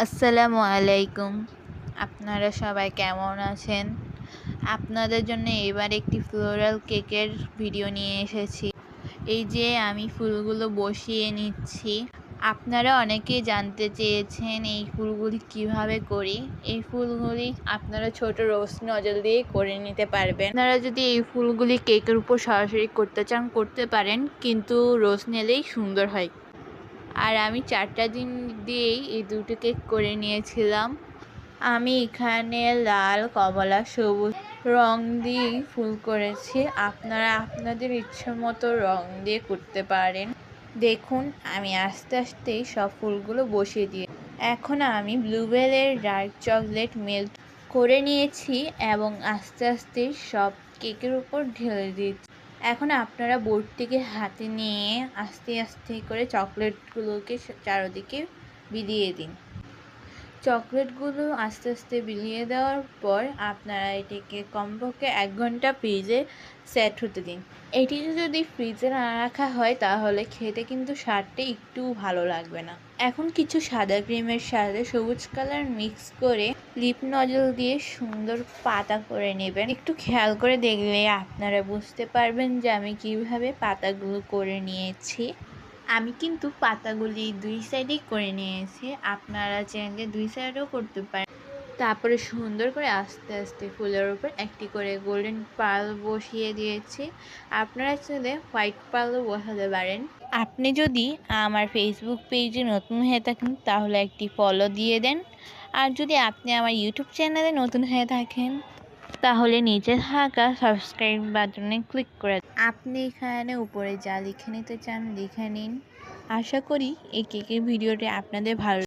আসসালামু আলাইকুম। আপনারা সবাই কেমন আছেন? আপনাদের জন্য এবার একটি ফ্লোরাল কেকের ভিডিও নিয়ে এসেছি। এই যে আমি ফুলগুলো বসিয়ে নিচ্ছি। আপনারা অনেকেই জানতে চেয়েছেন এই ফুলগুলি কিভাবে করি। এই ফুলগুলি আপনারা ছোট রোজ নজল দিয়ে করে নিতে পারবেন। আপনারা যদি এই ফুলগুলি কেকের উপর সরাসরি করতে চান করতে পারেন, কিন্তু রোজ নিলেই সুন্দর হয়। আর আমি 4টা দিন দিয়েই এই দুটো কেক করে নিয়েছিলাম। আমি এখানে লাল, কমলা, সবুজ রং দিয়ে ফুল করেছি। আপনারা আপনাদের ইচ্ছে মতো রং দিয়ে করতে পারেন। দেখুন আমি আস্তে আস্তে সব ফুলগুলো বসিয়ে দিয়ে এখন আমি ব্লুবেলের ডার্ক চকলেট মেল্ট করে নিয়েছি এবং আস্তে আস্তে সব কেকের উপর ঢেলে দিচ্ছি। এখন আপনারা বোর্ডটিকে হাতে নিয়ে আস্তে আস্তে করে চকলেটগুলোকে চারদিকে বিলিয়ে দিন। চকলেটগুলো আস্তে আস্তে বিলিয়ে দেওয়ার পর আপনারা এটিকে কমপক্ষে 1 ঘন্টা ফ্রিজে সেট হতে দিন। এটি যদি ফ্রিজে না রাখা হয় তাহলে খেতে কিন্তু স্বাদটা একটুও ভালো লাগবে না। এখন কিছু সাদা ক্রিমের সাথে সবুজ কালার মিক্স করে লিপ নজল দিয়ে সুন্দর পাতা করে নেবেন। একটু খেয়াল করে দেখলে আপনারা বুঝতে পারবেন যে আমি কিভাবে পাতাগুলো করে নিয়েছি। আমি কিন্তু পাতাগুলি 2 সাইডেই করে নিয়েছি। আপনারা চাইলে 2 সাইডেও করতে পারেন। তারপরে সুন্দর করে আস্তে আস্তে ফুলের উপর একটি করে গোল্ডেন পার্ল বসিয়ে দিয়েছি। আপনারা চাইলে হোয়াইট পার্লও বসাতে পারেন। আপনি যদি আমার ফেসবুক পেজে নতুন হয়ে থাকেন তাহলে একটি ফলো দিয়ে দেন। আর যদি আপনি আমার ইউটিউব চ্যানেলে নতুন হয়ে থাকেন তাহলে নিচে থাকা সাবস্ক্রাইব বাটনে ক্লিক করে আপনি এখানে উপরে যা লিখে নিতে চান লিখে নিন। আশা করি এই কেকের ভিডিওটি আপনাদের ভালো